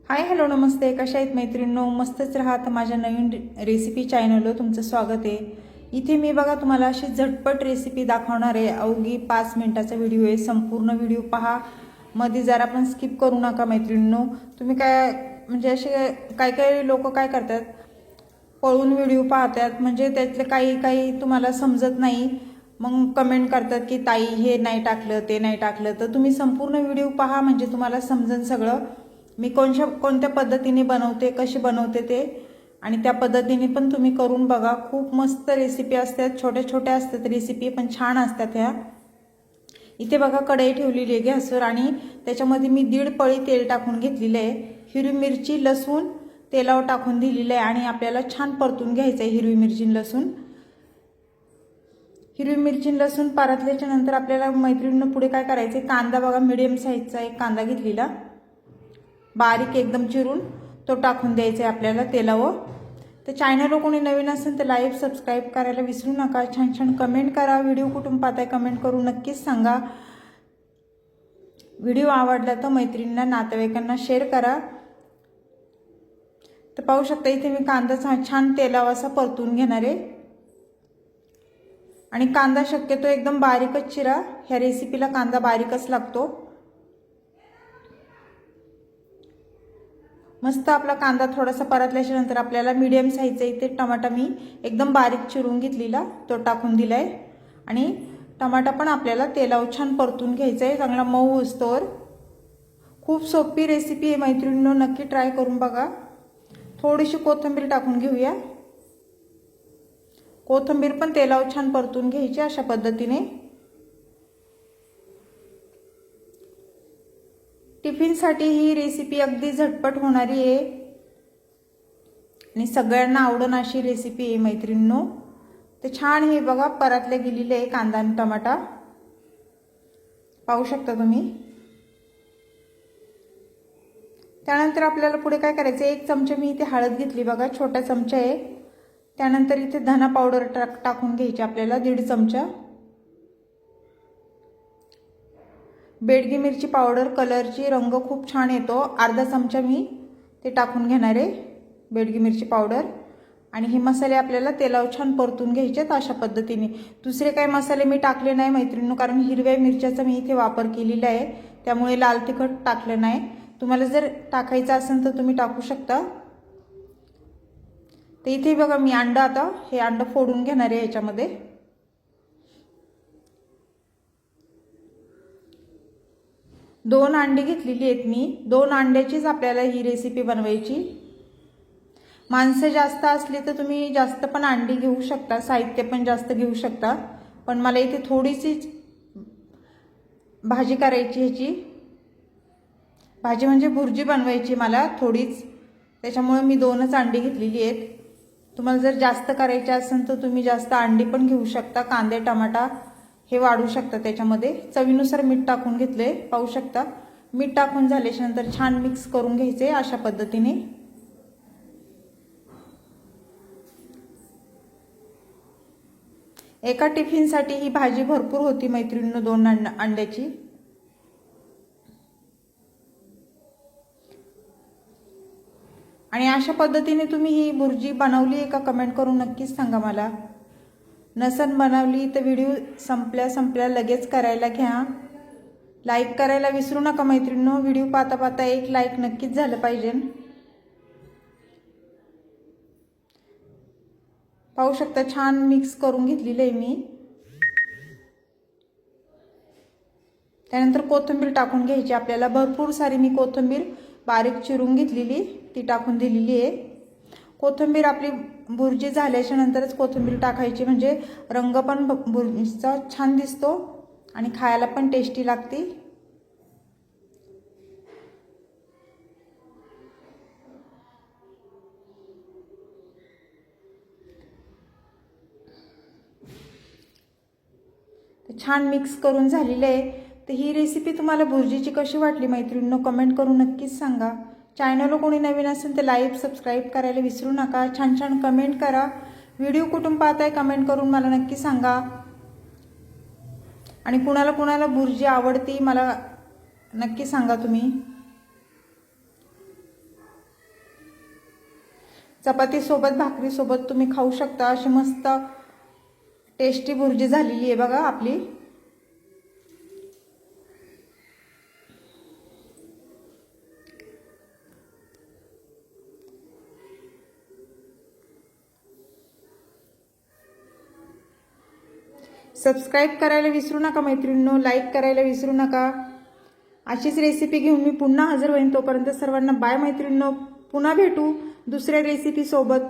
Hi hello नमस्ते, कशा आहेत मैत्रिणींनो? मस्तच राहत माझ्या नवीन रेसिपी चॅनलवर तुमचं स्वागत आहे। इथे मी बघा तुम्हाला अशी झटपट रेसिपी दाखवणार आहे। अवघी 5 मिनिटाचा व्हिडिओ आहे। संपूर्ण व्हिडिओ पहा, मध्ये जरा पण स्किप करू नका मैत्रिणींनो। तुम्ही काय म्हणजे असे काही लोक काय करतात, पळून व्हिडिओ पाहतात, म्हणजे त्यातले काही तुम्हाला समजत नाही, मग कमेंट करतात की ताई हे नाही टाकलं ते नाही टाकलं। तर तुम्ही संपूर्ण व्हिडिओ पहा, म्हणजे तुम्हाला समजेल सगळं मी कोणत्या पद्धतीने बनवते, कशी बनवते ते, आणि त्या पद्धतीने पण तुम्ही करून बघा। खूप मस्त रेसिपी असतात, छोट्या असतात रेसिपी, पण छान असतात ह्या। इथे बघा कढई ठेवलेली आहे गॅसवर आणि त्याच्यामध्ये मी 1.5 पळी तेल टाकून घेतलेले आहे। हिरवी मिरची लसूण तेलावर टाकून दिलेलं आहे आणि आपल्याला छान परतून घ्यायचं आहे हिरवी मिरची लसूण परतल्याच्या नंतर आपल्याला मैत्रिणींनो पुढे काय करायचे, कांदा बघा मीडियम साईजचा एक कांदा घेतलेला, बारीक एकदम चिरून तो टाकून द्यायचा आहे आपल्याला तेलावर। तर चॅनलवर कोणी नवीन असेल तर लाईक सबस्क्राईब करायला विसरू नका। छान कमेंट करा, व्हिडिओ कुठून पाहताय कमेंट करून नक्कीच सांगा। व्हिडिओ आवडला तर मैत्रिणींना नातेवाईकांना शेअर करा। तर पाहू शकता इथे मी कांदा छान तेलावर असा परतून घेणार आहे, आणि कांदा शक्यतो एकदम बारीकच चिरा, ह्या रेसिपीला कांदा बारीकच लागतो। मस्त आपला कांदा थोडासा परतल्याच्या नंतर आपल्याला मीडियम साईजचा इथे टमाटा मी एकदम बारीक चिरून घेतलेला तो टाकून दिलाय, आणि टमाटा पण आपल्याला तेलावर छान परतून घ्यायचा आहे, चांगला मऊ होईस्तोवर। खूप सोपी रेसिपी आहे मैत्रिणींनो, नक्की ट्राय करून बघा। थोडीशी कोथिंबीर टाकून घेऊया, कोथिंबीर पण तेलावर छान परतून घ्यायची अशा पद्धतीने। टिफिनसाठी ही रेसिपी अगदी झटपट होणारी आहे आणि सगळ्यांना आवडण अशी रेसिपी आहे मैत्रिणींनो। ते छान हे बघा परतले गेलेले आहे कांदा आणि टमाटा, पाहू शकता तुम्ही। त्यानंतर आपल्याला पुढे काय करायचं, 1 चमचा मी इथे हळद घेतली बघा, छोटा चमचा आहे। त्यानंतर इथे धना पावडर टाकून घ्यायची आपल्याला 1.5 चमचा, बेडगी मिरची पावडर कलरची रंग खूप छान येतो, अर्धा चमचा मी ते टाकून घेणार आहे बेडगी मिरची पावडर। आणि हे मसाले आपल्याला तेलावर छान परतून घ्यायचे अशा पद्धतीने। दुसरे काही मसाले मी टाकले नाही मैत्रिणींनो, कारण हिरव्या मिरच्याचा मी इथे वापर केलेला आहे, त्यामुळे लाल तिखट टाकलं नाही। तुम्हाला जर टाकायचं असेल तर तुम्ही टाकू शकता। तर इथे बघा मी अंडा, आता हे अंडा फोडून घेणार आहे ह्याच्यामध्ये। 2 अंडी घेतलेली आहेत मी, 2 अंड्याचीच आपल्याला ही रेसिपी बनवायची। माणसं जास्त असली तर तुम्ही जास्त पण अंडी घेऊ शकता, साहित्य पण जास्त घेऊ शकता, पण मला इथे थोडीशी भाजी करायची, ह्याची भाजी म्हणजे भुर्जी बनवायची मला थोडीच, त्याच्यामुळे मी 2च अंडी घेतलेली आहेत। तुम्हाला जर जास्त करायचे असेल तर तुम्ही जास्त अंडी पण घेऊ शकता, कांदे टमाटा हे वाढू शकता त्याच्यामध्ये। चवीनुसार मीठ टाकून घेतले, पाहू शकता। मीठ टाकून झाल्याच्या नंतर छान मिक्स करून घ्यायचे अशा पद्धतीने। एका टिफिनसाठी ही भाजी भरपूर होती मैत्रिणींनो, 2 अंड्याची। आणि अशा पद्धतीने तुम्ही ही भुर्जी बनवली आहे का कमेंट करून नक्कीच सांगा मला। नसन बनवली तर व्हिडिओ संपल्या लगेच करायला घ्या, लाईक करायला विसरू नका मैत्रिणींनो। व्हिडिओ पाहता एक लाईक नक्कीच झालं पाहिजे। पाहू शकता छान मिक्स करून घेतलेलं आहे मी। त्यानंतर कोथिंबीर टाकून घ्यायची आपल्याला, भरपूर सारी मी कोथिंबीर बारीक चिरून घेतलेली ती टाकून दिलेली आहे। कोथिंबीर आपली भुर्जी झाल्याच्या नंतरच कोथिंबीर टाकायची, म्हणजे रंग पण भुर्जीचा छान दिसतो आणि खायला पण टेस्टी लागते। छान मिक्स करून झालेलं आहे। तर ही रेसिपी तुम्हाला भुर्जीची कशी वाटली मैत्रिणींनो, कमेंट करून नक्कीच सांगा। चॅनलवर कोणी नवीन असेल तर लाईक सबस्क्राईब करायला विसरू नका। छान कमेंट करा, व्हिडिओ कुठून पाहताय कमेंट करून मला नक्की सांगा। आणि कुणाला भुर्जी आवडती मला नक्की सांगा तुम्ही। चपातीसोबत भाकरीसोबत तुम्ही खाऊ शकता। अशी मस्त टेस्टी भुर्जी झालेली आहे बघा आपली। सबस्क्राईब करायला विसरू नका मैत्रिणींनो, लाईक करायला विसरू नका। अशीच रेसिपी घेऊन मी पुन्हा हजर होईन। तोपर्यंत सर्वांना बाय मैत्रिणींनो, पुन्हा भेटू दुसऱ्या रेसिपी सोबत।